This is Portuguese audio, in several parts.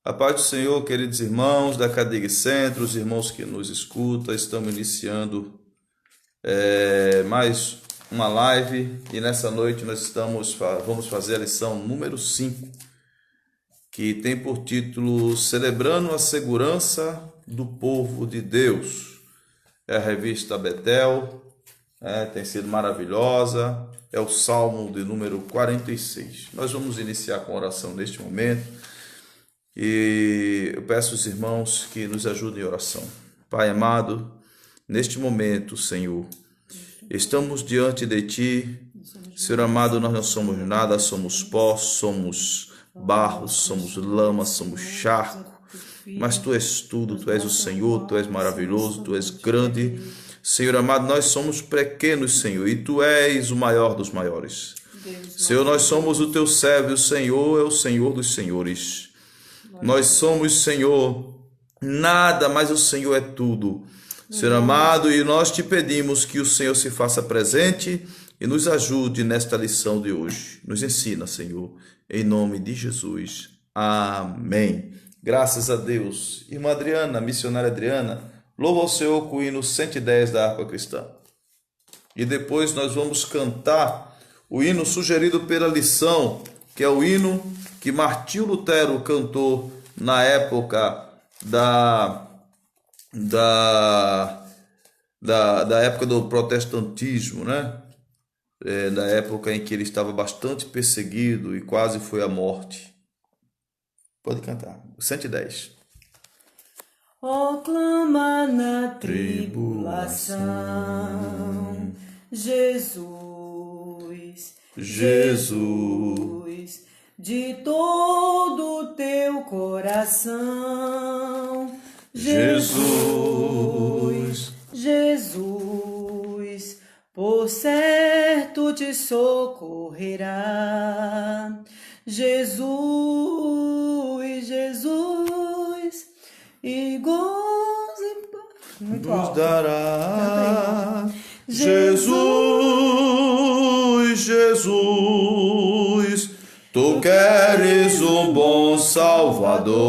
A paz do Senhor, queridos irmãos da Cadig Centro, os irmãos que nos escutam, estamos iniciando mais uma live e nessa noite vamos fazer a lição número 5, que tem por título Celebrando a Segurança do Povo de Deus. É a revista Betel, tem sido maravilhosa, é o Salmo de número 46. Nós vamos iniciar com oração neste momento. E eu peço aos irmãos que nos ajudem em oração. Pai amado, neste momento, Senhor, estamos diante de Ti. Senhor amado, nós não somos nada, somos pó, somos barro, somos lama, somos charco. Mas Tu és tudo, Tu és o Senhor, Tu és maravilhoso, Tu és grande. Senhor amado, nós somos pequenos, Senhor, e Tu és o maior dos maiores. Senhor, nós somos o Teu servo, e o Senhor é o Senhor dos senhores. Nós somos, Senhor, nada, mas o Senhor é tudo. Senhor amado, e nós te pedimos que o Senhor se faça presente e nos ajude nesta lição de hoje. Nos ensina, Senhor, em nome de Jesus. Amém. Graças a Deus. Irmã Adriana, missionária Adriana, louva ao Senhor com o hino 110 da harpa cristã. E depois nós vamos cantar o hino sugerido pela lição, que é o hino que Martinho Lutero cantou na época da época do protestantismo, né? Da época em que ele estava bastante perseguido e quase foi à morte. Pode cantar. 110. Ó, clama na tribulação, Jesus, Jesus, de todo o teu coração, Jesus, Jesus, por certo te socorrerá, Jesus, Jesus, e gozo e paz muito nos alto dará. Jesus, Jesus, Tu queres um bom Salvador.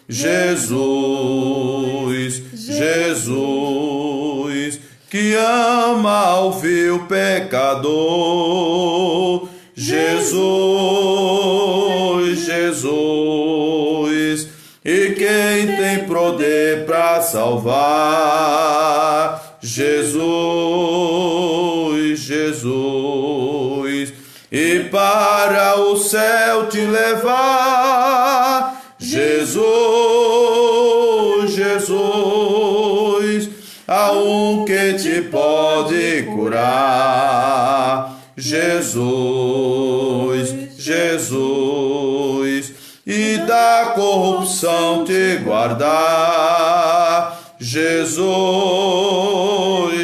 Jesus, Jesus, que ama ao vil pecador. Jesus, Jesus, e quem tem poder para salvar. Jesus, Jesus, e para o céu te levar. Jesus, Jesus, há um que te pode curar. Jesus, Jesus, e da corrupção te guardar. Jesus,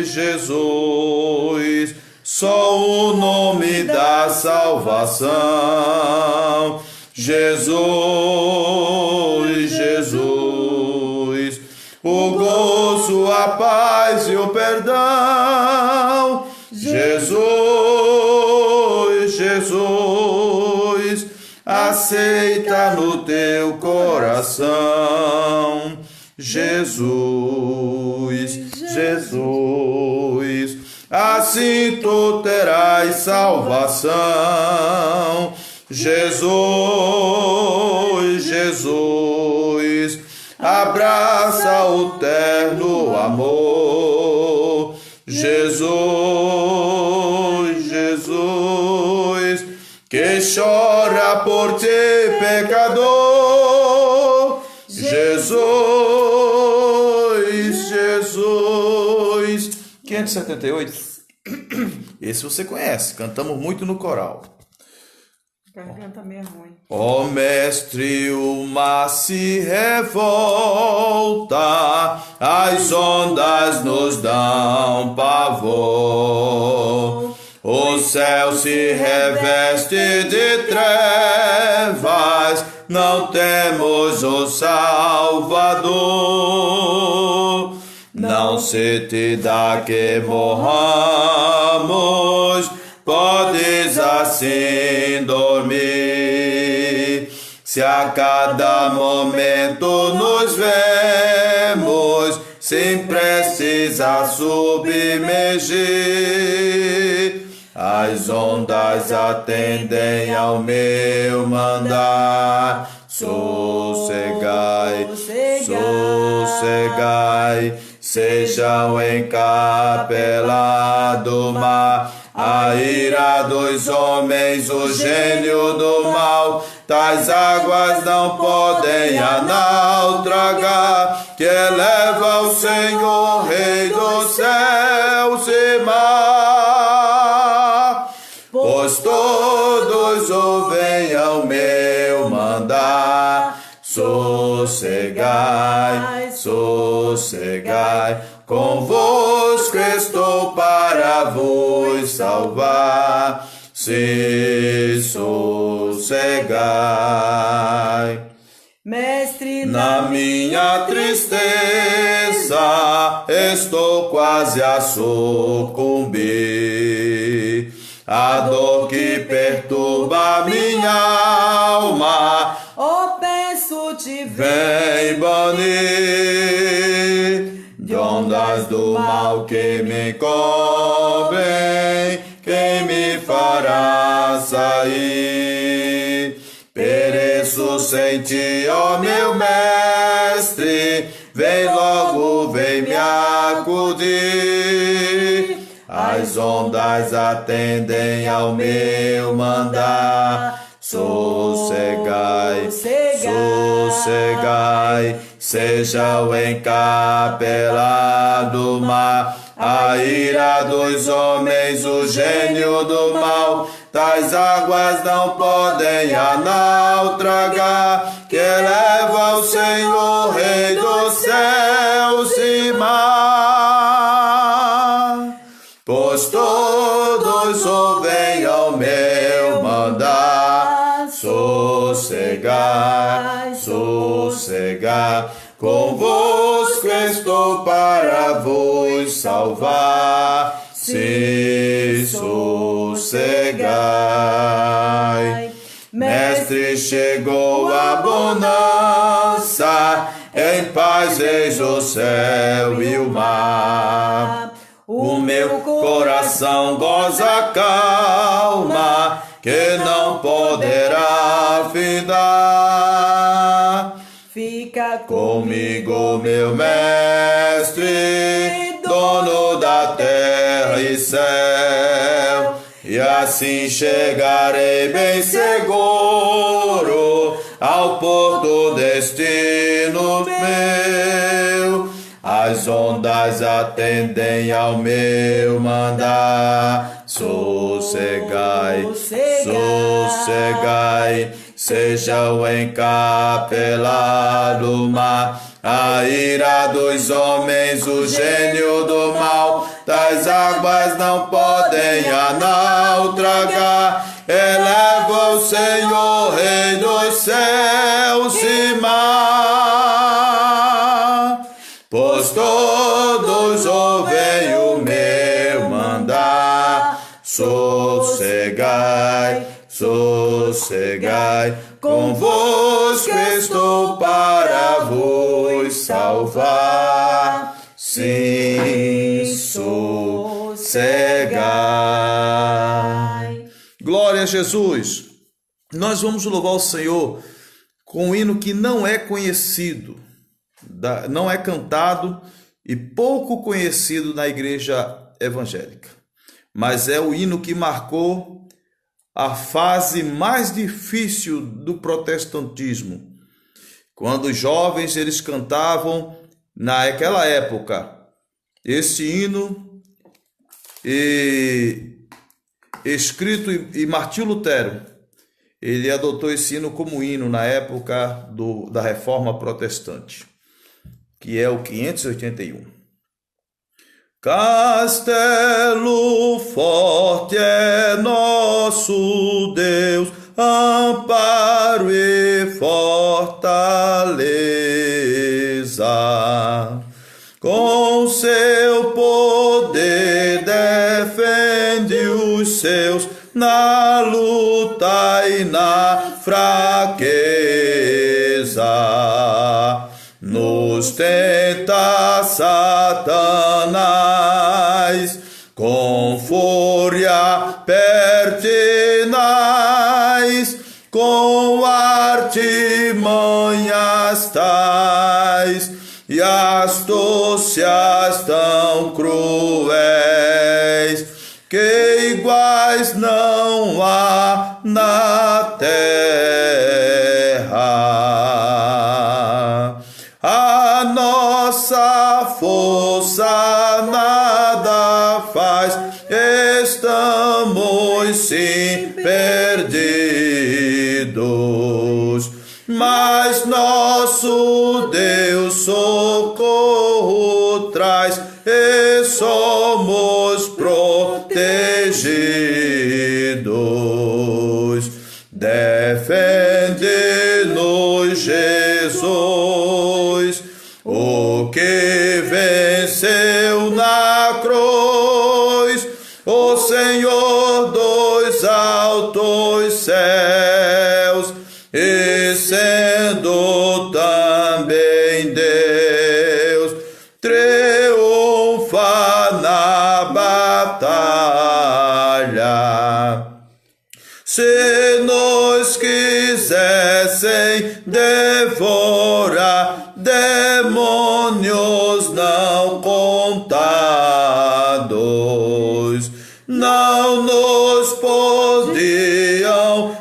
Jesus, só o nome da salvação. Jesus, Jesus, o gozo, a paz e o perdão. Jesus, Jesus, aceita no teu coração. Jesus, Jesus, assim tu terás salvação. Jesus, Jesus, abraça o terno amor. Jesus, Jesus, que chora por ti, pecador. Jesus, Jesus. 578. Esse você conhece, cantamos muito no coral. Garganta meio ruim. Ó mestre, o mar se revolta, as ondas nos dão pavor. O céu se reveste de trevas, não temos o Salvador. Não se te dá que morramos, podes assim dormir. se a cada momento nos vemos, sem prestes a submergir. As ondas atendem ao meu mandar. Sossegai, sossegai, sejam encapelados do mar. A ira dos homens, o gênio do mal, tais águas não podem a naufragar, que eleva o Senhor, Rei dos céus e mar. Pois todos ouvem ao meu mandar. Sossegai, sossegai, convosco estou para vos salvar. Se sossegai. Mestre, na minha tristeza estou quase a sucumbir. A dor que perturba minha alma, oh, peço-te, vem banir. De ondas do mal que me cobrem, quem me fará sair? Pereço sem ti, ó meu mestre, vem logo, vem me acudir. As ondas atendem ao meu mandar. Sossegai, sossegai, seja o encapelado do mar. A ira dos homens, o gênio do mal, tais águas não podem a naufragar, que eleva o Senhor, Rei dos céus e mar. Pois todos ouvem ao meu mandar. Sossegai, sossegai, convosco estou para vos salvar. Se sossegai. Mestre, chegou a bonança, em paz eis o céu e o mar. O meu coração goza calma, que não poderá findar. Fica comigo, meu mestre, dono da terra e céu, e assim chegarei bem seguro ao porto destino meu. As ondas atendem ao meu mandar. Sossegai, sossegai, seja o encapelado do mar. A ira dos homens, o gênio do mal, tais águas não podem a naufragar. Eleva o Senhor, Rei dos céus e mar. Pois todos ouvem o meu mandar. Sossegai, sossegai, convosco estou para vos salvar. Sim, sossegai. Glória a Jesus. Nós vamos louvar o Senhor com um hino que não é conhecido, não é cantado e pouco conhecido na igreja evangélica, mas é o hino que marcou a fase mais difícil do protestantismo, quando os jovens eles cantavam naquela época esse hino, escrito e Martinho Lutero ele adotou esse hino como hino na época da Reforma Protestante, que é o 581. Castelo forte é nosso Deus, amparo e fortaleza. Com seu poder defende os seus na luta e na fraqueza. Nos tenta Satanás, com fúria pertinaz, com artimanhas tais e astúcias tão cruéis, que iguais não há na terra. A nossa força nada faz, estamos sim perdidos, mas nosso Deus socorro traz e somos protegidos. Defende-nos, Jesus, o que venceu na cruz, o Senhor dos altos céus, e sendo também Deus, triunfa na batalha. Se nos quisessem devorar, demônios não contados não nos podiam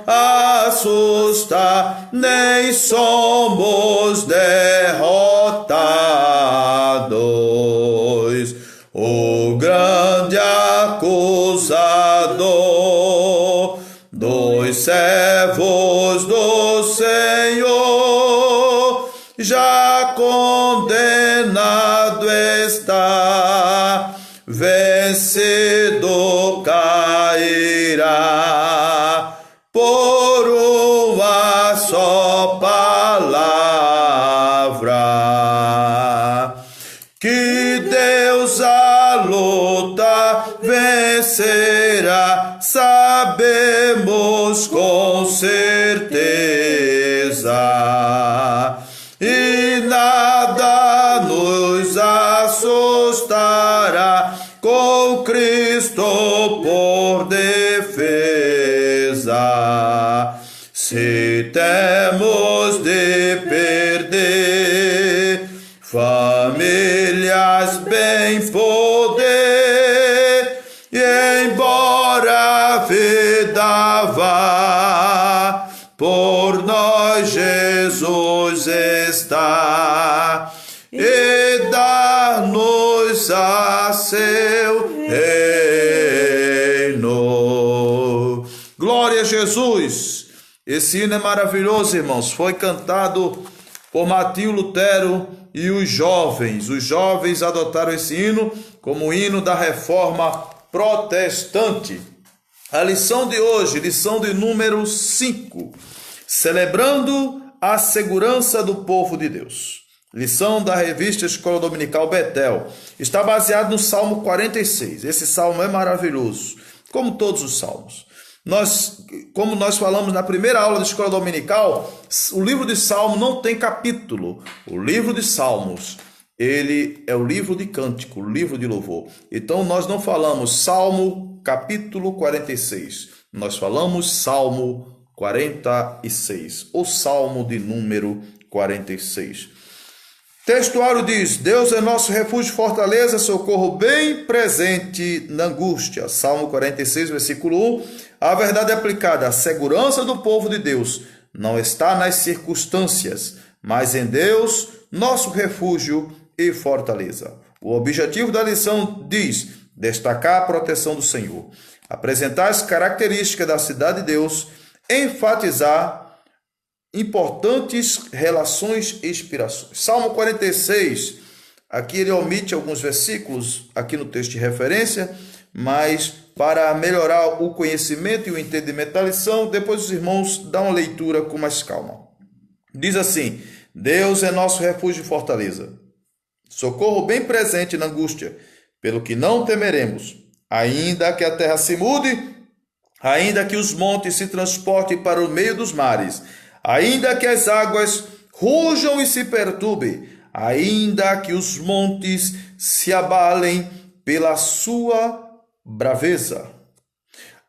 assustar, nem somos derrotados. O grande acusador dos servos do Senhor já condenado está, vencido cairá por uma só palavra. Que Deus a luta vencerá, sabemos com certeza, e nada nos assustará, com Cristo por defesa. Se temos de perder famílias, bem poder, e embora a vida vá, por nós Jesus está, e dar-nos a seu reino. Glória a Jesus! Esse hino é maravilhoso, irmãos. Foi cantado por Martinho Lutero e os jovens adotaram esse hino como hino da Reforma Protestante. A lição de hoje, lição de número 5, celebrando a segurança do povo de Deus. Lição da revista Escola Dominical Betel. Está baseado no Salmo 46. Esse salmo é maravilhoso, como todos os salmos. Como nós falamos na primeira aula da Escola Dominical, o livro de Salmo não tem capítulo. O livro de Salmos, ele é o livro de cântico, o livro de louvor. Então nós não falamos Salmo capítulo 46. Nós falamos Salmo 46, o Salmo de número 46. Textuário diz: Deus é nosso refúgio e fortaleza, socorro bem presente na angústia. Salmo 46, versículo 1. A verdade aplicada, a segurança do povo de Deus não está nas circunstâncias, mas em Deus, nosso refúgio e fortaleza. O objetivo da lição diz: destacar a proteção do Senhor, apresentar as características da cidade de Deus, enfatizar importantes relações e inspirações. Salmo 46, aqui ele omite alguns versículos aqui no texto de referência, mas para melhorar o conhecimento e o entendimento da lição, depois os irmãos dão uma leitura com mais calma. Diz assim: Deus é nosso refúgio e fortaleza, socorro bem presente na angústia, pelo que não temeremos, ainda que a terra se mude, ainda que os montes se transportem para o meio dos mares, ainda que as águas rujam e se perturbem, ainda que os montes se abalem pela sua braveza.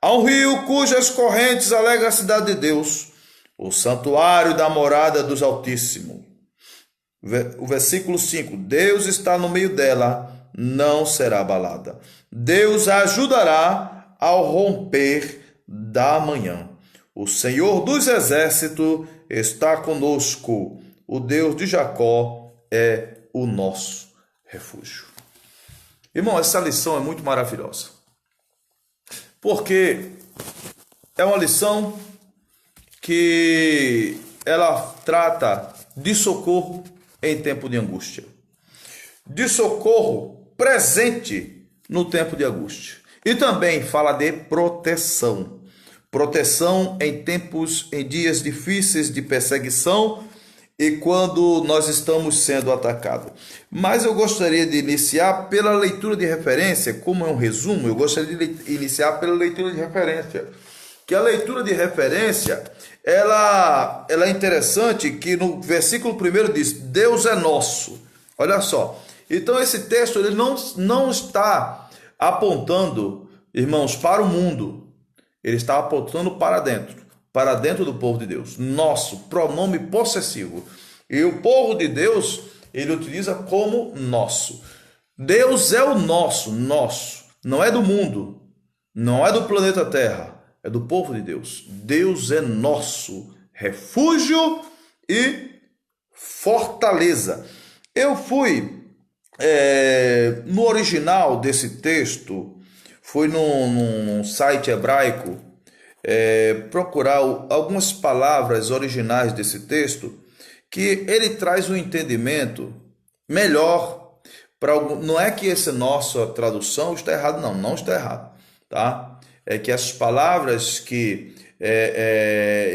Há um rio cujas correntes alegra a cidade de Deus, o santuário da morada dos Altíssimos. O versículo 5: Deus está no meio dela, não será abalada. Deus a ajudará ao romper da manhã. O Senhor dos exércitos está conosco. O Deus de Jacó é o nosso refúgio. Irmão, essa lição é muito maravilhosa, porque é uma lição que ela trata de socorro em tempo de angústia, de socorro presente no tempo de angústia, e também fala de proteção, proteção em tempos, em dias difíceis de perseguição e quando nós estamos sendo atacados. Mas eu gostaria de iniciar pela leitura de referência, como é um resumo, eu gostaria de iniciar pela leitura de referência, que a leitura de referência, ela é interessante, que no versículo 1 diz, Deus é nosso. Olha só, então esse texto ele não está apontando, irmãos, para o mundo, ele está apontando para dentro do povo de Deus. Nosso, pronome possessivo. E o povo de Deus, ele utiliza como nosso. Deus é o nosso, não é do mundo, não é do planeta Terra, é do povo de Deus. Deus é nosso refúgio e fortaleza. Eu fui no original desse texto, fui num site hebraico procurar algumas palavras originais desse texto, que ele traz um entendimento melhor para não é que essa nossa tradução está errada, não está errado, tá? É que as palavras que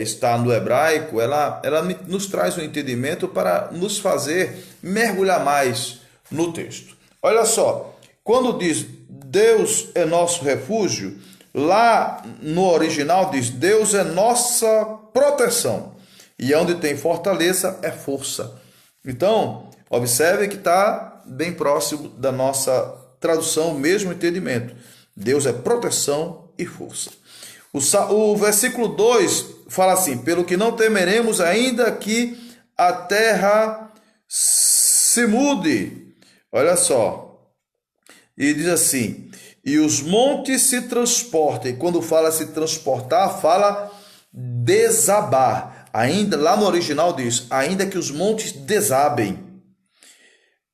está no hebraico, ela nos traz um entendimento para nos fazer mergulhar mais no texto. Olha só, quando diz Deus é nosso refúgio, lá no original diz Deus é nossa proteção, e onde tem fortaleza é força. Então, observe que está bem próximo da nossa tradução, o mesmo entendimento. Deus é proteção e força. O versículo 2 fala assim, pelo que não temeremos ainda que a terra se mude. Olha só, e diz assim, e os montes se transportem. Quando fala se transportar, fala desabar. Ainda lá no original diz, ainda que os montes desabem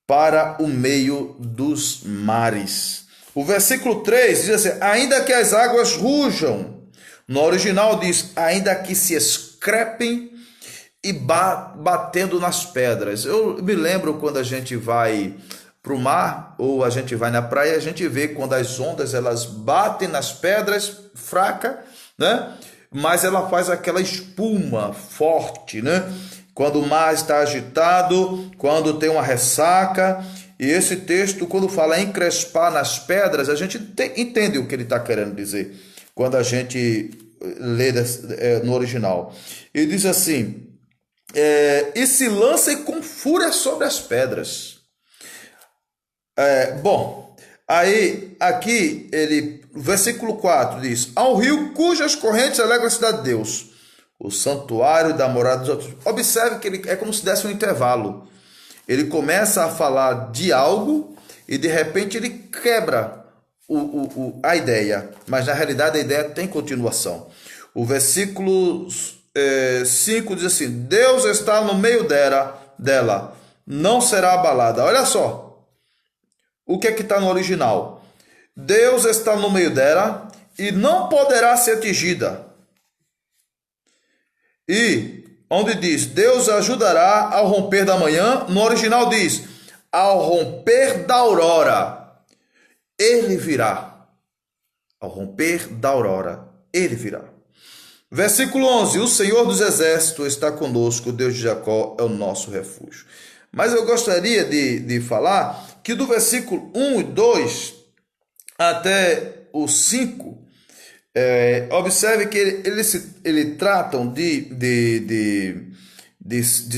para o meio dos mares. O versículo 3 diz assim, ainda que as águas rujam. No original diz, ainda que se escrepem e batendo nas pedras. Eu me lembro quando a gente vai para o mar ou a gente vai na praia, a gente vê quando as ondas elas batem nas pedras, fraca, né? Mas ela faz aquela espuma forte, né? Quando o mar está agitado, quando tem uma ressaca. E esse texto, quando fala encrespar nas pedras, a gente entende o que ele está querendo dizer, quando a gente lê no original. Ele diz assim, e se lancem com fúria sobre as pedras. Aí aqui o versículo 4 diz, ao rio cujas correntes alegram a cidade de Deus, o santuário da morada dos outros. Observe que ele é como se desse um intervalo. Ele começa a falar de algo e de repente ele quebra a ideia, mas na realidade a ideia tem continuação. O versículo 5 diz assim, Deus está no meio dela, não será abalada. Olha só, o que está no original? Deus está no meio dela e não poderá ser atingida. E onde diz, Deus ajudará ao romper da manhã, no original diz, ao romper da aurora, ele virá. Ao romper da aurora, ele virá. Versículo 11, o Senhor dos exércitos está conosco, o Deus de Jacó é o nosso refúgio. Mas eu gostaria de falar que do versículo 1 e 2 até o 5, Observe que eles tratam de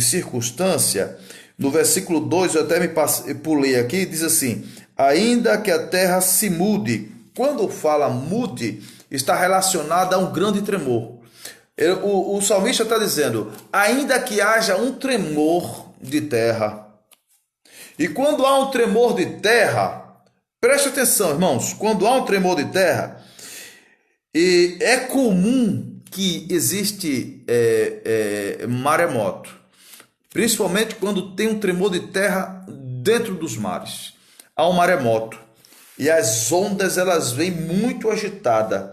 circunstância. No versículo 2, eu até pulei aqui, diz assim: ainda que a terra se mude. Quando fala mude, está relacionada a um grande tremor. O salmista está dizendo, ainda que haja um tremor de terra. E quando há um tremor de terra, preste atenção, irmãos, quando há um tremor de terra, é comum que existe maremoto, principalmente quando tem um tremor de terra dentro dos mares. Há um maremoto e as ondas elas vêm muito agitadas.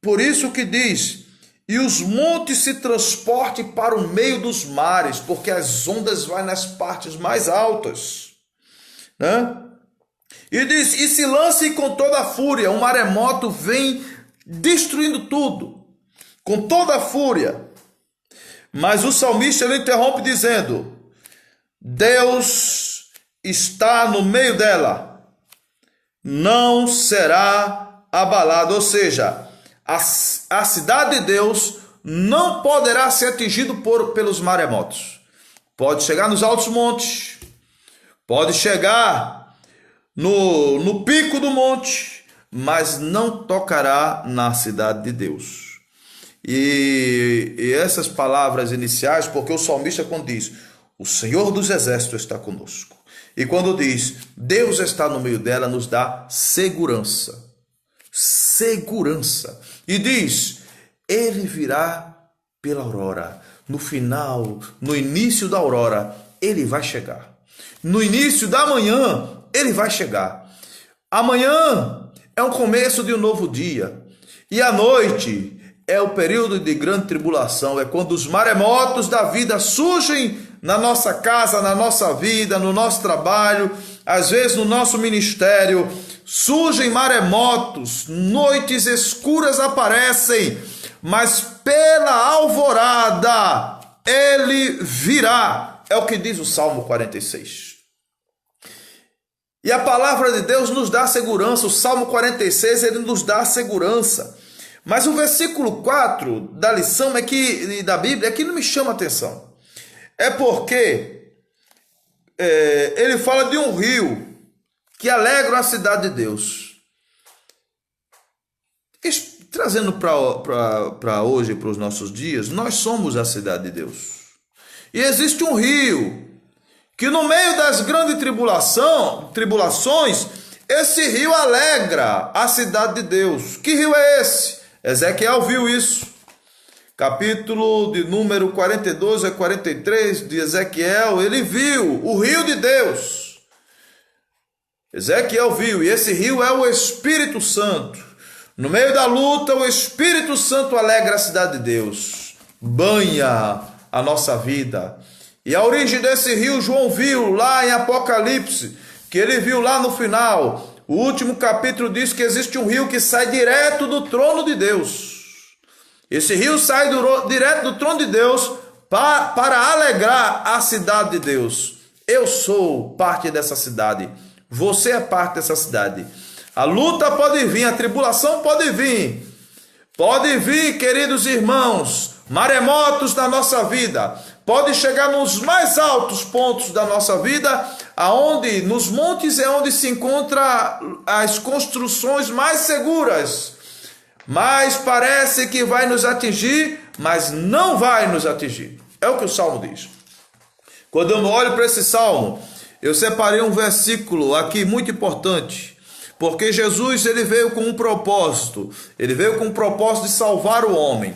Por isso que diz, e os montes se transportem para o meio dos mares, porque as ondas vão nas partes mais altas, né? E diz, e se lancem com toda a fúria. Um maremoto vem destruindo tudo, com toda a fúria. Mas o salmista ele interrompe dizendo, Deus está no meio dela, não será abalado. Ou seja, a cidade de Deus não poderá ser atingido pelos maremotos. Pode chegar nos altos montes, pode chegar no pico do monte, mas não tocará na cidade de Deus. E essas palavras iniciais, porque o salmista quando diz, o Senhor dos Exércitos está conosco, e quando diz, Deus está no meio dela, nos dá segurança. Segurança. E diz, ele virá pela aurora. No final, no início da aurora, ele vai chegar. No início da manhã, ele vai chegar. Amanhã é o começo de um novo dia. E a noite é o período de grande tribulação. É quando os maremotos da vida surgem na nossa casa, na nossa vida, no nosso trabalho, às vezes no nosso ministério. Surgem maremotos, noites escuras aparecem, mas pela alvorada ele virá. É o que diz o Salmo 46. E a palavra de Deus nos dá segurança. O Salmo 46 ele nos dá segurança. Mas o versículo 4 da lição da Bíblia é que não me chama atenção. É porque ele fala de um rio que alegra a cidade de Deus. Trazendo para hoje, para os nossos dias, nós somos a cidade de Deus. E existe um rio que no meio das grandes tribulações, esse rio alegra a cidade de Deus. Que rio é esse? Ezequiel viu isso. Capítulo de número 42 a 43 de Ezequiel, ele viu o rio de Deus. Ezequiel viu, e esse rio é o Espírito Santo. No meio da luta, o Espírito Santo alegra a cidade de Deus, banha a nossa vida. E a origem desse rio, João viu lá em Apocalipse, que ele viu lá no final. O último capítulo diz que existe um rio que sai direto do trono de Deus. Esse rio sai direto do trono de Deus para alegrar a cidade de Deus. Eu sou parte dessa cidade. Você é parte dessa cidade. A luta pode vir, a tribulação pode vir. Pode vir, queridos irmãos, maremotos na nossa vida. Pode chegar nos mais altos pontos da nossa vida, aonde nos montes é onde se encontra as construções mais seguras. Mas parece que vai nos atingir, mas não vai nos atingir. É o que o Salmo diz. Quando eu olho para esse Salmo, eu separei um versículo aqui muito importante, porque Jesus ele veio com um propósito. Ele veio com o propósito de salvar o homem.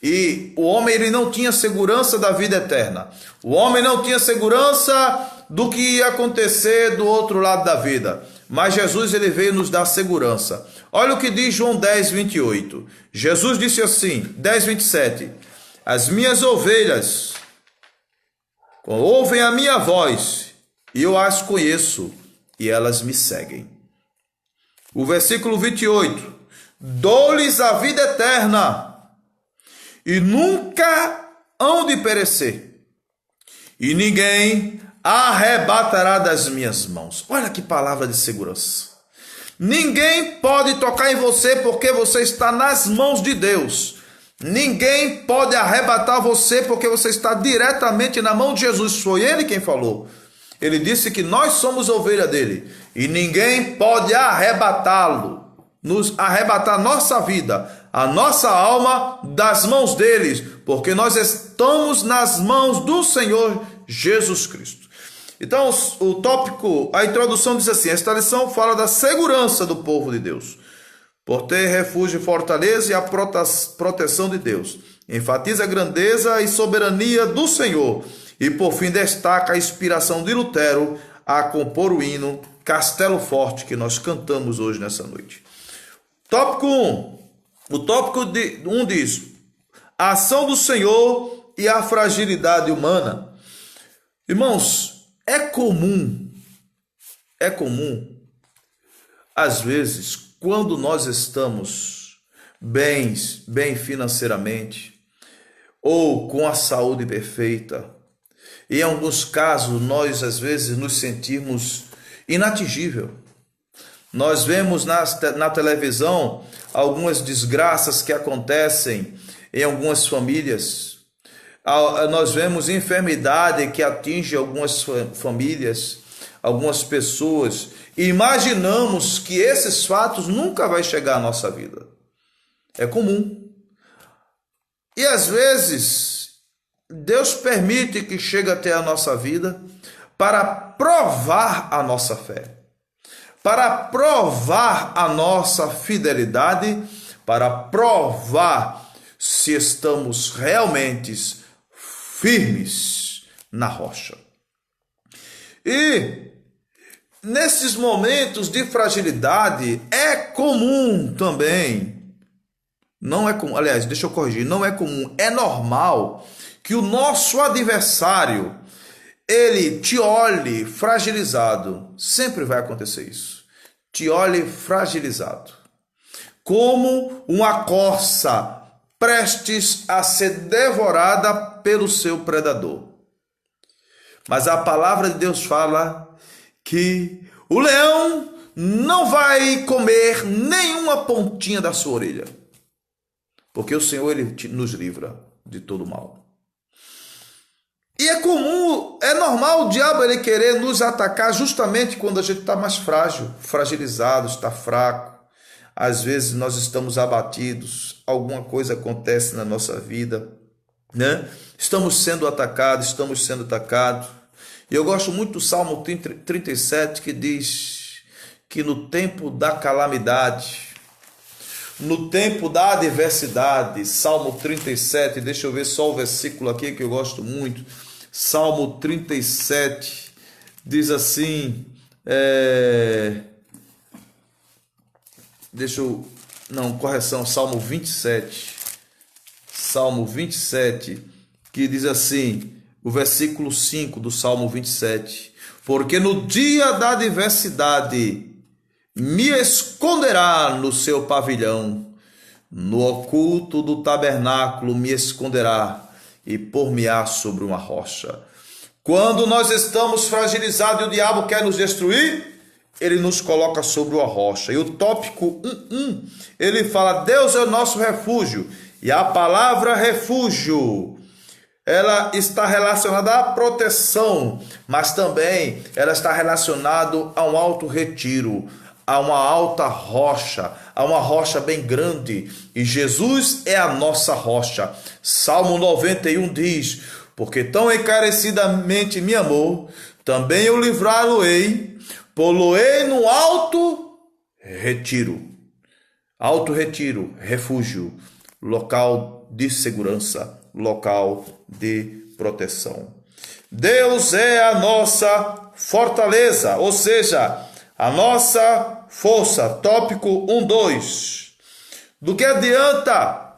E o homem ele não tinha segurança da vida eterna. O homem não tinha segurança do que ia acontecer do outro lado da vida. Mas Jesus ele veio nos dar segurança. Olha o que diz João 10, 28. Jesus disse assim, 10, 27. As minhas ovelhas ouvem a minha voz, e eu as conheço, e elas me seguem. O versículo 28. Dou-lhes a vida eterna, e nunca hão de perecer, e ninguém arrebatará das minhas mãos. Olha que palavra de segurança. Ninguém pode tocar em você porque você está nas mãos de Deus. Ninguém pode arrebatar você porque você está diretamente na mão de Jesus. Foi Ele quem falou. Ele disse que nós somos ovelha dele e ninguém pode arrebatá-lo, nos arrebatar nossa vida, a nossa alma das mãos deles, porque nós estamos nas mãos do Senhor Jesus Cristo. Então, o tópico, a introdução diz assim: esta lição fala da segurança do povo de Deus, por ter refúgio e fortaleza e a proteção de Deus. Enfatiza a grandeza e soberania do Senhor. E por fim destaca a inspiração de Lutero a compor o hino Castelo Forte, que nós cantamos hoje nessa noite. Tópico 1. O tópico 1 diz: a ação do Senhor e a fragilidade humana. Irmãos, é comum, às vezes, quando nós estamos bem financeiramente, ou com a saúde perfeita, e em alguns casos nós às vezes nos sentimos inatingível. Nós vemos na televisão algumas desgraças que acontecem em algumas famílias. Nós vemos enfermidade que atinge algumas famílias, algumas pessoas, e imaginamos que esses fatos nunca vai chegar à nossa vida. É comum. E às vezes Deus permite que chegue até a nossa vida para provar a nossa fé, para provar a nossa fidelidade, para provar se estamos realmente firmes na rocha. E nesses momentos de fragilidade é comum também, não é comum, aliás, deixa eu corrigir, não é comum, é normal que o nosso adversário, ele te olhe fragilizado. Sempre vai acontecer isso. Te olhe fragilizado, como uma corça prestes a ser devorada pelo seu predador. Mas a palavra de Deus fala que o leão não vai comer nenhuma pontinha da sua orelha, porque o Senhor, ele nos livra de todo mal. E é comum, é normal o diabo ele querer nos atacar justamente quando a gente está mais frágil, fragilizado, está fraco. Às vezes nós estamos abatidos, alguma coisa acontece na nossa vida, né? Estamos sendo atacados. E eu gosto muito do Salmo 37, que diz que no tempo da calamidade, no tempo da adversidade, Salmo 37, deixa eu ver só o versículo aqui que eu gosto muito. Salmo 37 diz assim, Salmo 27, que diz assim, o versículo 5 do Salmo 27, porque no dia da adversidade me esconderá no seu pavilhão, no oculto do tabernáculo me esconderá e pôr-me-á sobre uma rocha. Quando nós estamos fragilizados e o diabo quer nos destruir, ele nos coloca sobre uma rocha. E o tópico 1, ele fala, Deus é o nosso refúgio. E a palavra refúgio, ela está relacionada à proteção, mas também ela está relacionada a um alto retiro, a uma alta rocha, a uma rocha bem grande, e Jesus é a nossa rocha. Salmo 91 diz, porque tão encarecidamente me amou, também eu livrá-lo-ei, pô-lo-ei no alto retiro, refúgio, local de segurança, local de proteção. Deus é a nossa fortaleza, ou seja, a nossa força. Tópico 1.2. Do que adianta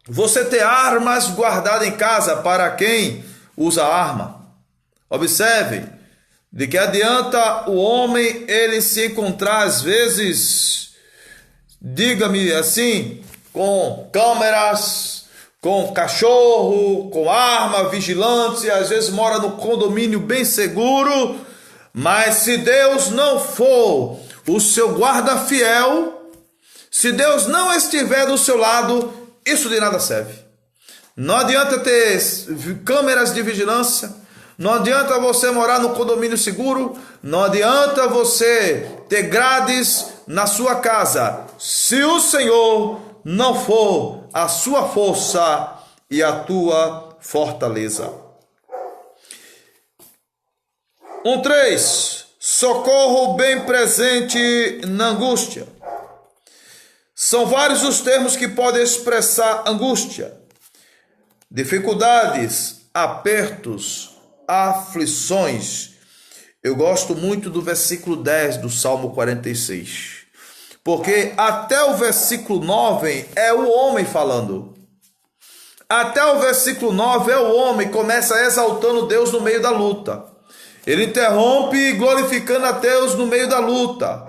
você ter armas guardadas em casa para quem usa arma? Observe, de que adianta o homem ele se encontrar às vezes, diga-me assim, com câmeras, com cachorro, com arma, vigilante, às vezes mora no condomínio bem seguro, mas se Deus não for o seu guarda fiel, se Deus não estiver do seu lado, isso de nada serve. Não adianta ter câmeras de vigilância, não adianta você morar no condomínio seguro, não adianta você ter grades na sua casa, se o Senhor não for a sua força e a tua fortaleza. 1:3. Socorro bem presente na angústia. São vários os termos que podem expressar angústia, dificuldades, apertos, aflições. Eu gosto muito do versículo 10 do Salmo 46, porque até o versículo 9 é o homem falando. Até o versículo 9 é o homem, começa exaltando Deus no meio da luta. Ele interrompe glorificando a Deus no meio da luta.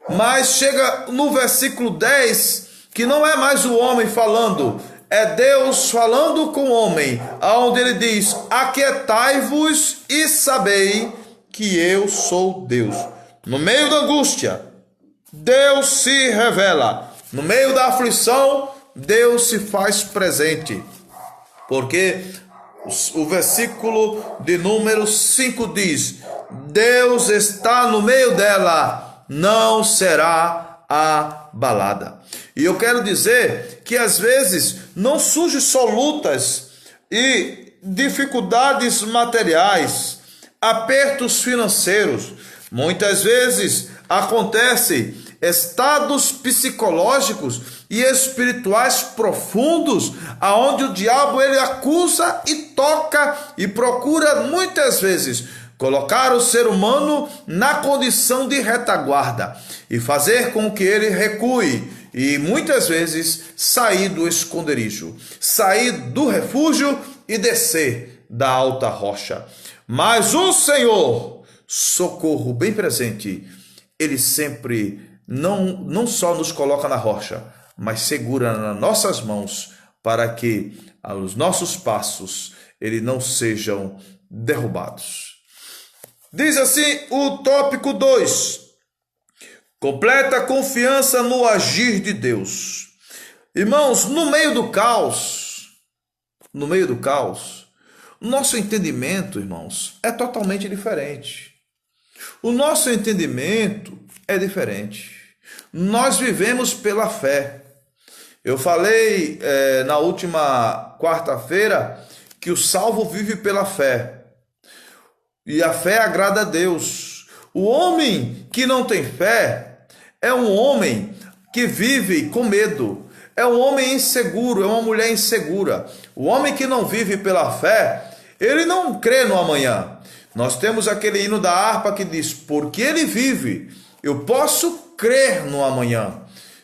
Mas chega no versículo 10, que não é mais o homem falando, é Deus falando com o homem, onde ele diz: aquietai-vos e sabei que eu sou Deus. No meio da angústia, Deus se revela. No meio da aflição, Deus se faz presente. Porque o versículo de número 5 diz: Deus está no meio dela, não será abalada. E eu quero dizer que às vezes não surgem só lutas e dificuldades materiais, apertos financeiros. Muitas vezes acontecem estados psicológicos e espirituais profundos, aonde o diabo ele acusa e toca e procura muitas vezes colocar o ser humano na condição de retaguarda e fazer com que ele recue e muitas vezes sair do esconderijo, sair do refúgio e descer da alta rocha. Mas o Senhor, socorro bem presente, ele sempre não só nos coloca na rocha, mas segura nas nossas mãos para que os nossos passos ele não sejam derrubados. Diz assim o tópico 2: completa confiança no agir de Deus. Irmãos, no meio do caos, o nosso entendimento, irmãos, é totalmente diferente. O nosso entendimento é diferente. Nós vivemos pela fé. Eu falei na última quarta-feira que o salvo vive pela fé. E a fé agrada a Deus. O homem que não tem fé é um homem que vive com medo. É um homem inseguro, é uma mulher insegura. O homem que não vive pela fé, ele não crê no amanhã. Nós temos aquele hino da harpa que diz: porque ele vive, eu posso crer no amanhã.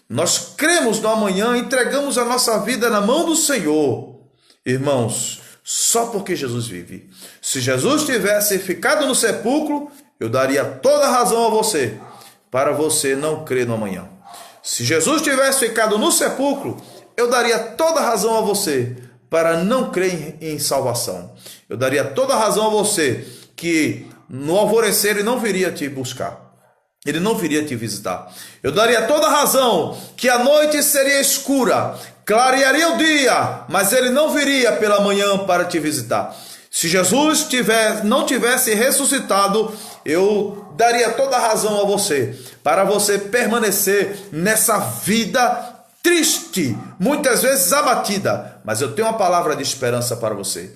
Nós cremos no amanhã, entregamos a nossa vida na mão do Senhor. Irmãos, só porque Jesus vive. Se Jesus tivesse ficado no sepulcro, eu daria toda a razão a você, para você não crer no amanhã. Se Jesus tivesse ficado no sepulcro, eu daria toda a razão a você, para não crer em salvação. Eu daria toda a razão a você, que no alvorecer ele não viria te buscar. Ele não viria te visitar. Eu daria toda a razão que a noite seria escura, clarearia o dia, mas ele não viria pela manhã para te visitar. Se Jesus não tivesse ressuscitado, eu daria toda a razão a você, para você permanecer nessa vida triste, muitas vezes abatida, mas eu tenho uma palavra de esperança para você.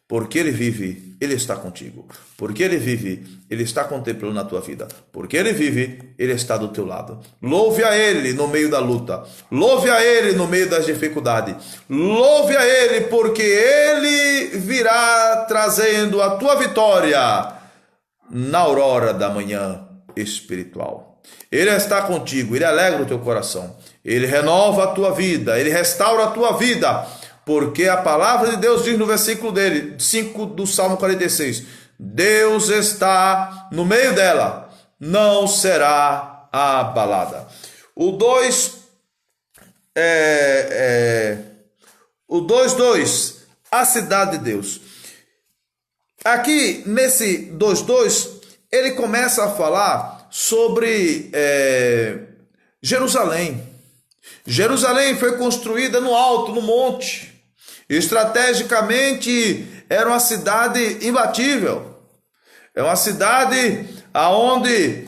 Porque ele vive, ele está contigo. Porque ele vive, ele está contemplando a tua vida. Porque ele vive, ele está do teu lado. Louve a ele no meio da luta. Louve a ele no meio das dificuldades. Louve a ele, porque ele virá trazendo a tua vitória na aurora da manhã espiritual. Ele está contigo, ele alegra o teu coração. Ele renova a tua vida, ele restaura a tua vida. Porque a palavra de Deus diz no versículo 5 do Salmo 46, Deus está no meio dela, não será abalada. O 2:2, a cidade de Deus. Aqui nesse 2:2, ele começa a falar sobre Jerusalém. Jerusalém foi construída no alto, no monte. Estrategicamente, era uma cidade imbatível. É uma cidade onde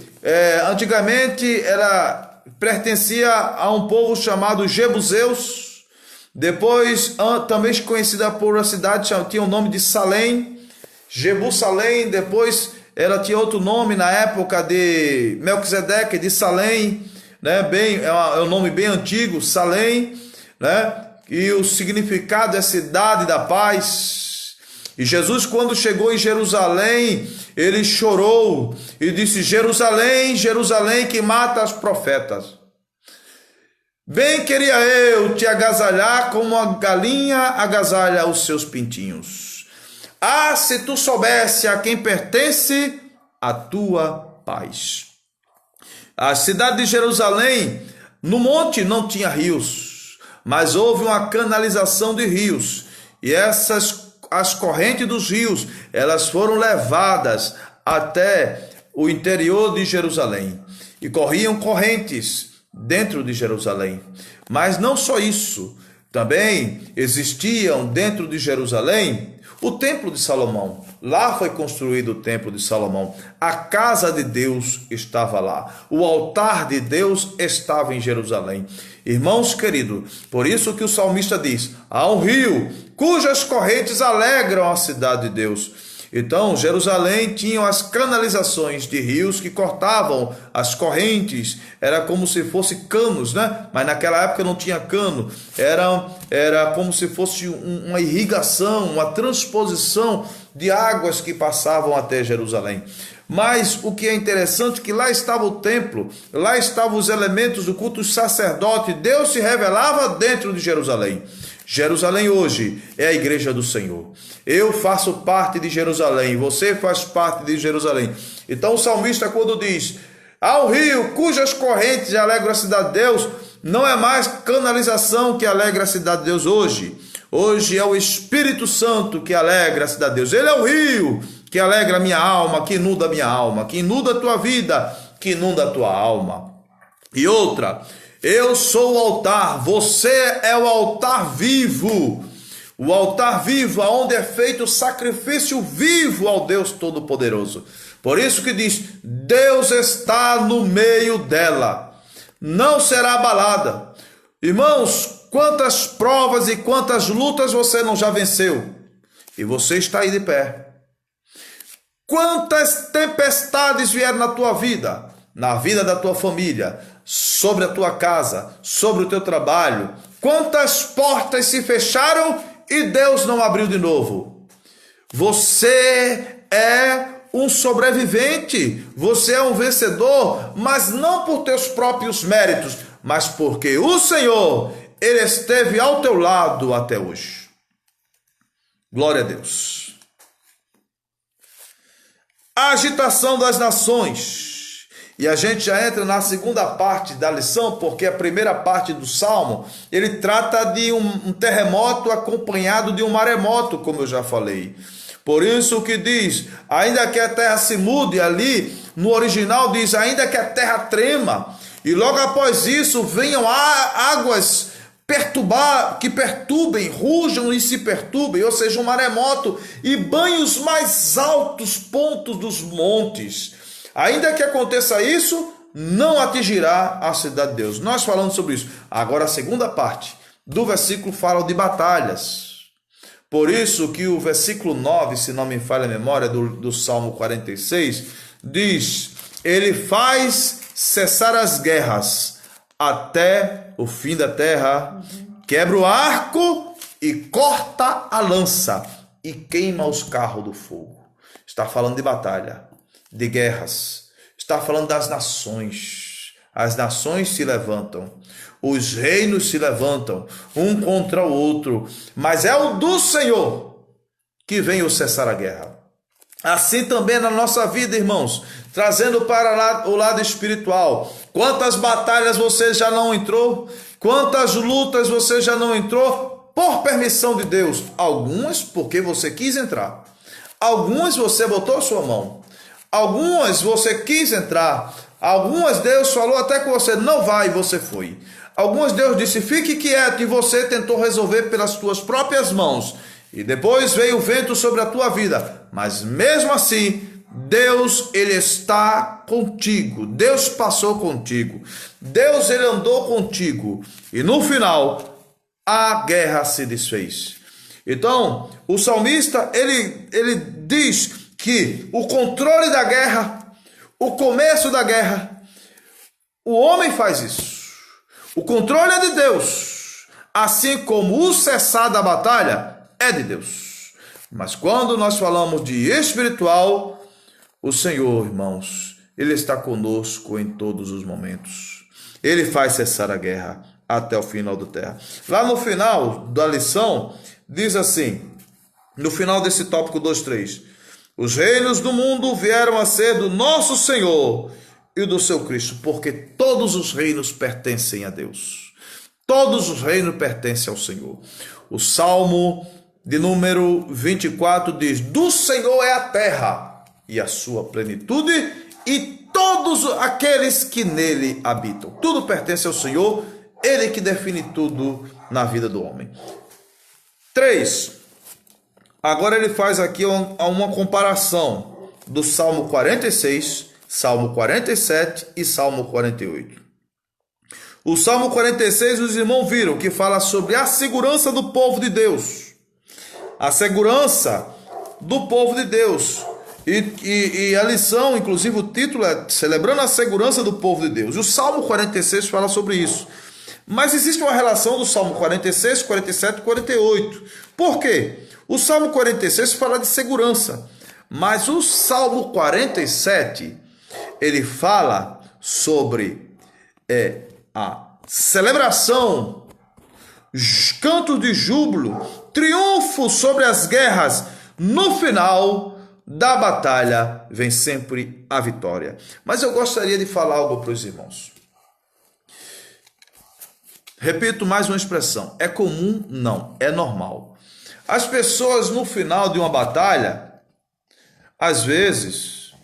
antigamente ela pertencia a um povo chamado Jebuseus. Depois, também conhecida por uma cidade, tinha o nome de Salém, Jebusalém. Depois, ela tinha outro nome na época de Melquisedeque, de Salém, né? É um nome bem antigo, Salém, né? E o significado é cidade da paz. E Jesus, quando chegou em Jerusalém, ele chorou e disse: Jerusalém, Jerusalém, que mata os profetas. Bem queria eu te agasalhar como a galinha agasalha os seus pintinhos. Ah, se tu soubesse a quem pertence a tua paz. A cidade de Jerusalém, no monte não tinha rios, mas houve uma canalização de rios. E as correntes dos rios, elas foram levadas até o interior de Jerusalém. E corriam correntes dentro de Jerusalém. Mas não só isso, também existiam dentro de Jerusalém o templo de Salomão. Lá foi construído o templo de Salomão. A casa de Deus estava lá. O altar de Deus estava em Jerusalém. Irmãos queridos, por isso que o salmista diz: há um rio cujas correntes alegram a cidade de Deus. Então, Jerusalém tinha as canalizações de rios que cortavam as correntes. Era como se fosse canos, né? Mas naquela época não tinha cano. Era como se fosse uma irrigação, uma transposição de águas que passavam até Jerusalém. Mas o que é interessante é que lá estava o templo, lá estavam os elementos do culto, os sacerdotes. Deus se revelava dentro de Jerusalém. Jerusalém hoje é a igreja do Senhor. Eu faço parte de Jerusalém, você faz parte de Jerusalém. Então o salmista, quando diz: há um rio cujas correntes alegram a cidade de Deus, não é mais canalização que alegra a cidade de Deus hoje. Hoje é o Espírito Santo que alegra a cidade de Deus. Ele é o rio que alegra a minha alma, que inunda a minha alma, que inunda a tua vida, que inunda a tua alma. E outra: eu sou o altar, você é o altar vivo. O altar vivo, onde é feito o sacrifício vivo ao Deus Todo-Poderoso. Por isso que diz: Deus está no meio dela, não será abalada. Irmãos, quantas provas e quantas lutas você não já venceu? E você está aí de pé. Quantas tempestades vieram na tua vida, na vida da tua família, sobre a tua casa, sobre o teu trabalho? Quantas portas se fecharam e Deus não abriu de novo? Você é um sobrevivente, você é um vencedor, mas não por teus próprios méritos, mas porque o Senhor, Ele esteve ao teu lado até hoje. Glória a Deus. A agitação das nações. E a gente já entra na segunda parte da lição, porque a primeira parte do Salmo, ele trata de um terremoto acompanhado de um maremoto, como eu já falei. Por isso que diz: ainda que a terra se mude, ali no original diz: ainda que a terra trema. E logo após isso venham águas que perturbem, rujam e se perturbem, ou seja, um maremoto, e banhem os mais altos pontos dos montes. Ainda que aconteça isso, não atingirá a cidade de Deus. Nós falamos sobre isso. Agora a segunda parte do versículo fala de batalhas. Por isso que o versículo 9, se não me falha a memória, do Salmo 46, diz: ele faz cessar as guerras até o fim da terra, quebra o arco e corta a lança e queima os carros do fogo. Está falando de batalha, de guerras. Está falando das nações. As nações se levantam, os reinos se levantam, um contra o outro, mas é o do Senhor que vem o cessar a guerra. Assim também na nossa vida, irmãos, trazendo para o lado espiritual. Quantas batalhas você já não entrou? Quantas lutas você já não entrou? Por permissão de Deus. Algumas porque você quis entrar. Algumas você botou sua mão. Algumas você quis entrar, Algumas Deus falou até com você, não vai, e você foi. Algumas Deus disse, fique quieto, e você tentou resolver pelas tuas próprias mãos. E depois veio o vento sobre a tua vida. Mas mesmo assim, Deus, ele está contigo. Deus passou contigo. Deus, ele andou contigo. E no final, a guerra se desfez. Então, o salmista, ele diz que o controle da guerra, o começo da guerra, o homem faz isso. O controle é de Deus, assim como o cessar da batalha é de Deus. Mas quando nós falamos de espiritual, o Senhor, irmãos, ele está conosco em todos os momentos. Ele faz cessar a guerra até o final da terra. Lá no final da lição, diz assim, no final desse tópico 2:3, os reinos do mundo vieram a ser do nosso Senhor e do seu Cristo, porque todos os reinos pertencem a Deus. Todos os reinos pertencem ao Senhor. O Salmo de número 24 diz, do Senhor é a terra e a sua plenitude e todos aqueles que nele habitam. Tudo pertence ao Senhor, ele que define tudo na vida do homem. 3. Agora ele faz aqui uma comparação do Salmo 46, Salmo 47 e Salmo 48. O Salmo 46, os irmãos viram que fala sobre a segurança do povo de Deus. A segurança do povo de Deus. E a lição, inclusive o título é Celebrando a Segurança do Povo de Deus. E o Salmo 46 fala sobre isso. Mas existe uma relação do Salmo 46, 47 e 48. Por quê? O Salmo 46 fala de segurança. Mas o Salmo 47, ele fala sobre a celebração, cantos de júbilo, triunfo sobre as guerras. No final da batalha vem sempre a vitória. Mas eu gostaria de falar algo para os irmãos. Repito mais uma expressão. É comum? Não. É normal. As pessoas no final de uma batalha, às vezes,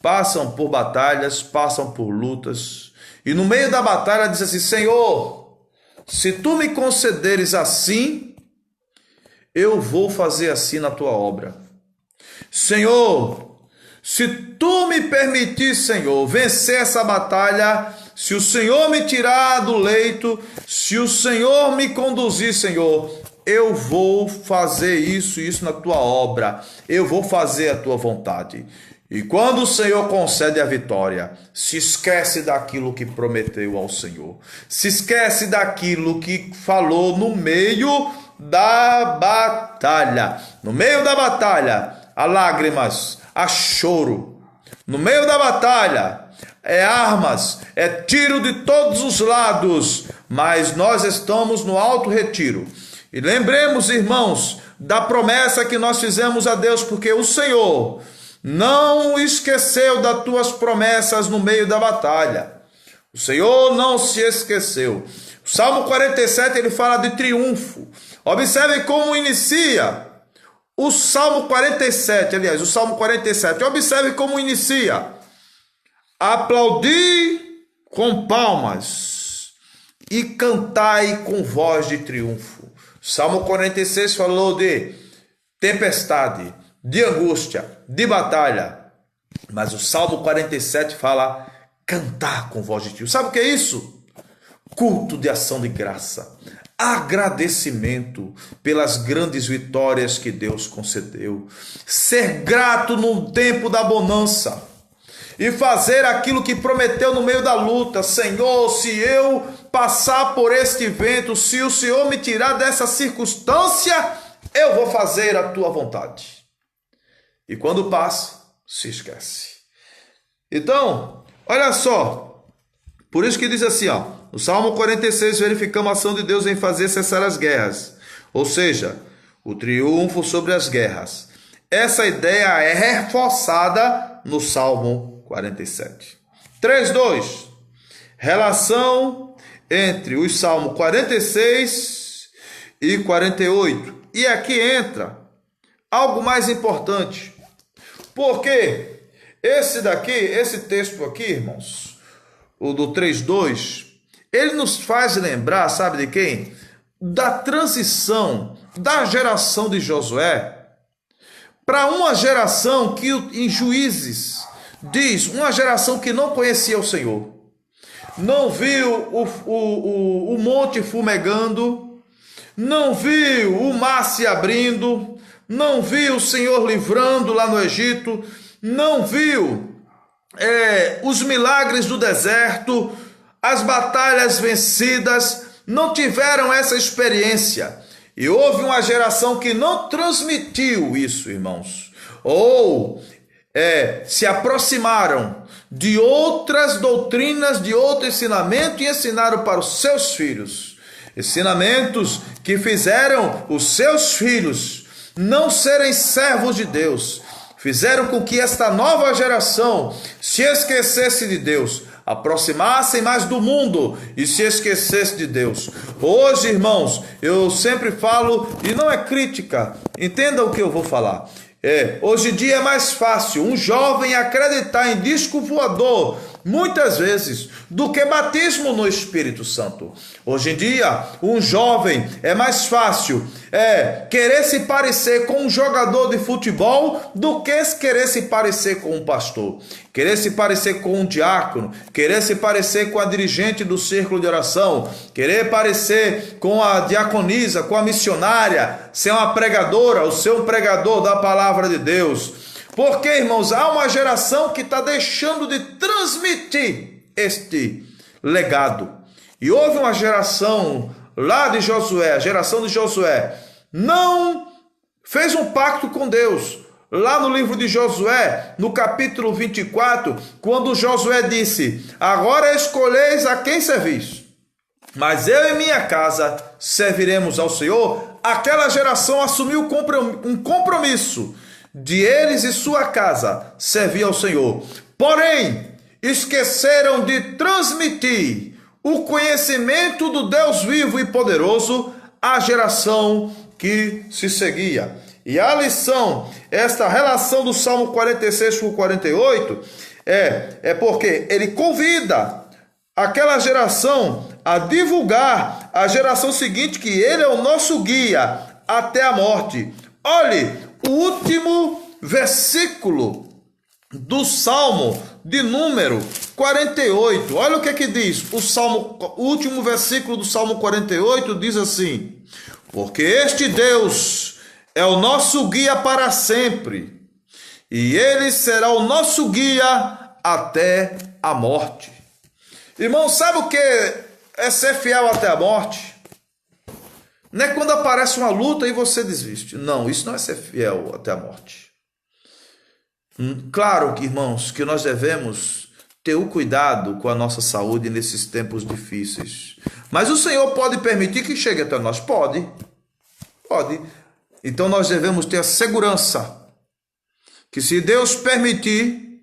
passam por batalhas, passam por lutas, e no meio da batalha diz assim, Senhor, se tu me concederes assim, eu vou fazer assim na tua obra. Senhor, se tu me permitir, Senhor, vencer essa batalha, se o Senhor me tirar do leito, se o Senhor me conduzir, Senhor, eu vou fazer isso e isso na tua obra, eu vou fazer a tua vontade. E quando o Senhor concede a vitória, se esquece daquilo que prometeu ao Senhor, se esquece daquilo que falou no meio da batalha. No meio da batalha, há lágrimas, há choro. No meio da batalha, é armas, é tiro de todos os lados, mas nós estamos no alto retiro. E lembremos, irmãos, da promessa que nós fizemos a Deus, porque o Senhor não esqueceu das tuas promessas no meio da batalha. O Senhor não se esqueceu. O Salmo 47, ele fala de triunfo. Observe como inicia o Salmo 47, aliás, o Salmo 47. Observe como inicia. Aplaudi com palmas e cantai com voz de triunfo. Salmo 46 falou de tempestade, de angústia, de batalha. Mas o Salmo 47 fala cantar com voz de triunfo. Sabe o que é isso? Culto de ação de graça. Agradecimento pelas grandes vitórias que Deus concedeu. Ser grato no tempo da bonança. E fazer aquilo que prometeu no meio da luta. Senhor, se eu passar por este vento, se o Senhor me tirar dessa circunstância, eu vou fazer a tua vontade. E quando passa, se esquece. Então, olha só. Por isso que diz assim, ó, no Salmo 46, verificamos a ação de Deus em fazer cessar as guerras. Ou seja, o triunfo sobre as guerras. Essa ideia é reforçada no Salmo 47. 3:2. Relação entre os Salmos 46 e 48. E aqui entra algo mais importante. Porque Esse texto aqui, irmãos, o do 3:2, ele nos faz lembrar, sabe de quem? Da transição da geração de Josué para uma geração que em Juízes diz, uma geração que não conhecia o Senhor, não viu o monte fumegando, não viu o mar se abrindo, não viu o Senhor livrando lá no Egito, não viu os milagres do deserto, as batalhas vencidas, não tiveram essa experiência. E houve uma geração que não transmitiu isso, irmãos, ou se aproximaram de outras doutrinas, de outro ensinamento e ensinaram para os seus filhos. Ensinamentos que fizeram os seus filhos não serem servos de Deus, fizeram com que esta nova geração se esquecesse de Deus, aproximassem mais do mundo e se esquecesse de Deus. Hoje, irmãos, eu sempre falo, e não é crítica, entenda o que eu vou falar. Hoje em dia é mais fácil um jovem acreditar em disco voador, muitas vezes, do que batismo no Espírito Santo. Hoje em dia, um jovem é mais fácil querer se parecer com um jogador de futebol do que querer se parecer com um pastor, querer se parecer com um diácono, querer se parecer com a dirigente do círculo de oração, querer parecer com a diaconisa, com a missionária, ser uma pregadora, ou ser um pregador da palavra de Deus. Porque, irmãos, há uma geração que está deixando de transmitir este legado. E houve uma geração lá de Josué, a geração de Josué, não fez um pacto com Deus. Lá no livro de Josué, no capítulo 24, quando Josué disse: agora escolheis a quem servis, mas eu e minha casa serviremos ao Senhor, aquela geração assumiu um compromisso de eles e sua casa servir ao Senhor. Porém, esqueceram de transmitir o conhecimento do Deus vivo e poderoso à geração que se seguia. E a lição, esta relação do Salmo 46 com 48, é porque ele convida aquela geração a divulgar a geração seguinte que ele é o nosso guia até a morte. Olhe o último versículo do Salmo de número 48. Olha o que diz. O último versículo do Salmo 48 diz assim: porque este Deus é o nosso guia para sempre, e ele será o nosso guia até a morte. Irmão, sabe o que é ser fiel até a morte? Não é quando aparece uma luta e você desiste. Não, isso não é ser fiel até a morte. Claro que, irmãos, que nós devemos ter o cuidado com a nossa saúde nesses tempos difíceis. Mas o Senhor pode permitir que chegue até nós? Pode. Então nós devemos ter a segurança que, se Deus permitir,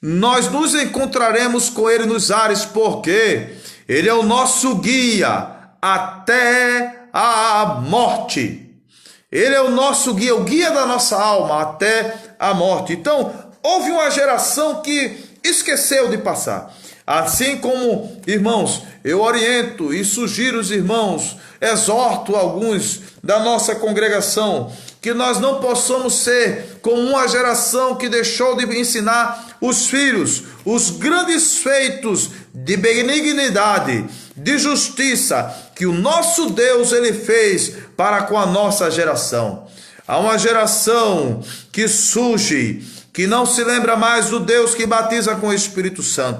nós nos encontraremos com Ele nos ares, porque Ele é o nosso guia até a morte. Ele é o nosso guia, o guia da nossa alma até a morte. Então, houve uma geração que esqueceu de passar. Assim como, irmãos, eu oriento e sugiro os irmãos, exorto alguns da nossa congregação, que nós não possamos ser como uma geração que deixou de ensinar os filhos os grandes feitos de benignidade, de justiça, que o nosso Deus ele fez para com a nossa geração. Há uma geração que surge, que não se lembra mais do Deus que batiza com o Espírito Santo,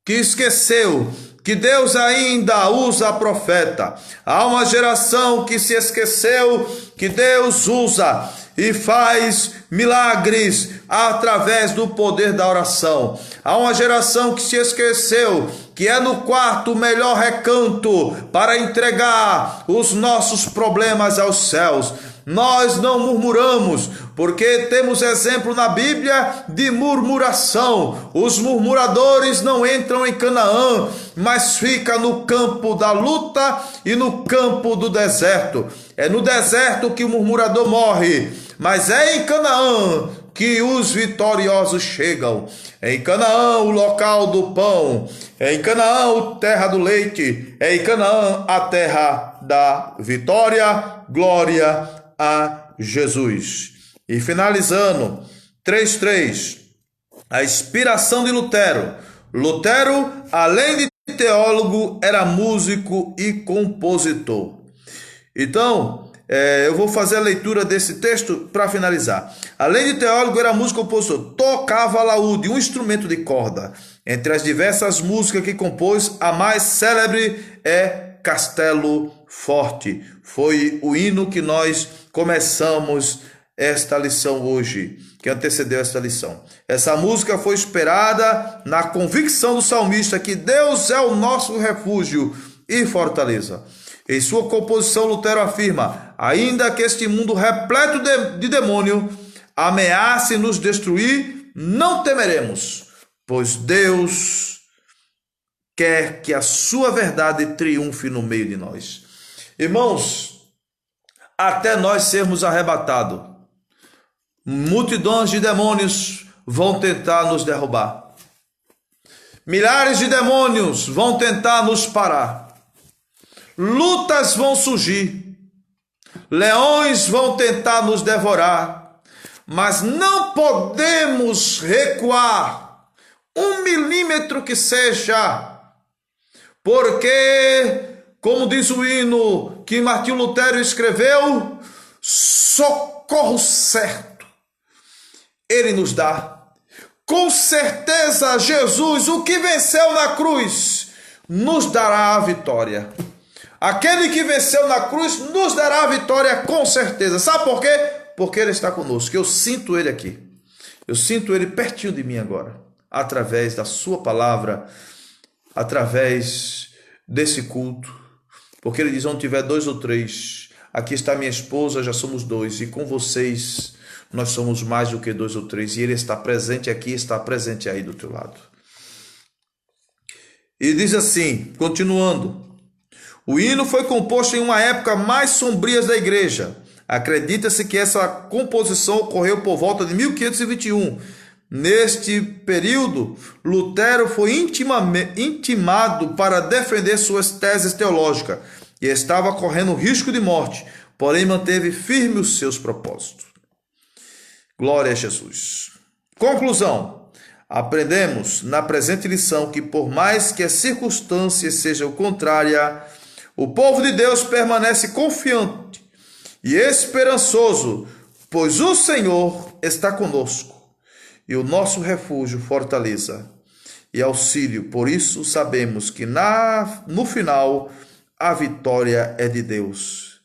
que esqueceu que Deus ainda usa profeta. Há uma geração que se esqueceu que Deus usa e faz milagres através do poder da oração. Há uma geração que se esqueceu que é no quarto o melhor recanto para entregar os nossos problemas aos céus. Nós não murmuramos, porque temos exemplo na Bíblia de murmuração. Os murmuradores não entram em Canaã, mas ficam no campo da luta e no campo do deserto. É no deserto que o murmurador morre. mas é em Canaã que os vitoriosos chegam. É em Canaã o local do pão, é em Canaã a terra do leite, é em Canaã a terra da vitória. Glória a Jesus. E finalizando, 3:3, a inspiração de Lutero. Lutero, além de teólogo, era músico e compositor. Então, eu vou fazer a leitura desse texto para finalizar. Além de teólogo, era músico e compositor. Tocava alaúde, um instrumento de corda. Entre as diversas músicas que compôs, a mais célebre é Castelo Forte. Foi o hino que nós começamos esta lição hoje, que antecedeu esta lição. Essa música foi inspirada na convicção do salmista que Deus é o nosso refúgio e fortaleza. Em sua composição, Lutero afirma: ainda que este mundo repleto de demônio ameace nos destruir, não temeremos, pois Deus quer que a sua verdade triunfe no meio de nós. Irmãos, até nós sermos arrebatados, multidões de demônios vão tentar nos derrubar. Milhares de demônios vão tentar nos parar. Lutas vão surgir. Leões vão tentar nos devorar. Mas não podemos recuar 1 milímetro que seja. Porque, como diz o hino que Martinho Lutero escreveu, socorro certo Ele nos dá. Com certeza, Jesus, o que venceu na cruz, nos dará a vitória. Aquele que venceu na cruz nos dará a vitória com certeza. Sabe por quê? Porque Ele está conosco. Eu sinto Ele aqui. Eu sinto Ele pertinho de mim agora. Através da sua palavra, através desse culto. Porque Ele diz: onde tiver 2 ou 3, aqui está minha esposa, já somos 2. E com vocês nós somos mais do que 2 ou 3. E Ele está presente aqui, está presente aí do teu lado. E diz assim, continuando: o hino foi composto em uma época mais sombria da igreja. Acredita-se que essa composição ocorreu por volta de 1521. Neste período, Lutero foi intimado para defender suas teses teológicas e estava correndo risco de morte, porém manteve firme os seus propósitos. Glória a Jesus. Conclusão. Aprendemos na presente lição que, por mais que as circunstâncias sejam contrárias, o povo de Deus permanece confiante e esperançoso, pois o Senhor está conosco e o nosso refúgio, fortaleza e auxílio. Por isso sabemos que no final a vitória é de Deus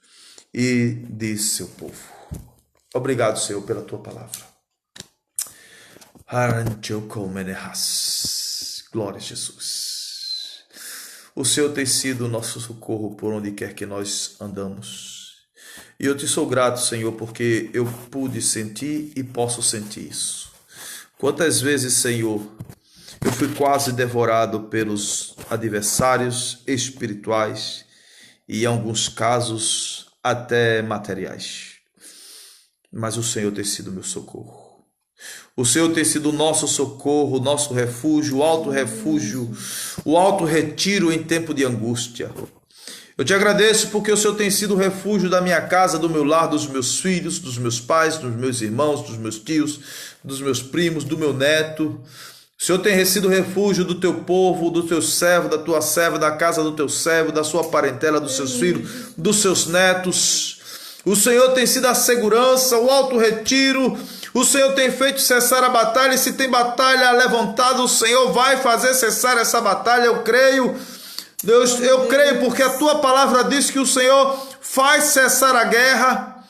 e de seu povo. Obrigado, Senhor, pela tua palavra. Glória a Jesus. O Senhor tem sido o nosso socorro por onde quer que nós andamos. E eu te sou grato, Senhor, porque eu pude sentir e posso sentir isso. Quantas vezes, Senhor, eu fui quase devorado pelos adversários espirituais e, em alguns casos, até materiais. Mas o Senhor tem sido meu socorro. O Senhor tem sido o nosso socorro, o nosso refúgio, o alto retiro em tempo de angústia. Eu te agradeço porque o Senhor tem sido o refúgio da minha casa, do meu lar, dos meus filhos, dos meus pais, dos meus irmãos, dos meus tios, dos meus primos, do meu neto. O Senhor tem sido o refúgio do teu povo, do teu servo, da tua serva, da casa do teu servo, da sua parentela, dos seus filhos, dos seus netos. O Senhor tem sido a segurança, o alto retiro. O Senhor tem feito cessar a batalha, e se tem batalha levantada, o Senhor vai fazer cessar essa batalha, eu creio. Deus, eu creio porque a tua palavra diz que o Senhor faz cessar a guerra.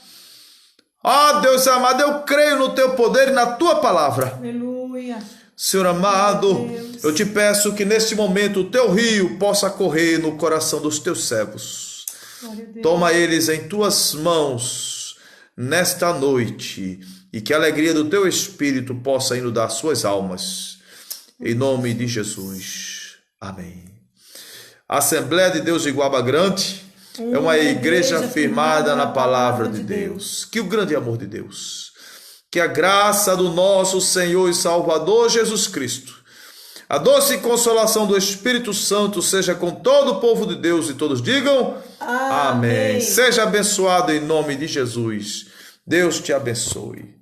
Deus amado, eu creio no teu poder e na tua palavra. Aleluia. Senhor amado, eu te peço que neste momento o teu rio possa correr no coração dos teus servos. Toma eles em tuas mãos nesta noite. E que a alegria do teu Espírito possa inundar suas almas. Em nome de Jesus. Amém. A Assembleia de Deus de Guaba Grande é uma igreja firmada na palavra de Deus. Que o grande amor de Deus, que a graça do nosso Senhor e Salvador Jesus Cristo, a doce consolação do Espírito Santo seja com todo o povo de Deus e todos digam amém. Seja abençoado em nome de Jesus. Deus te abençoe.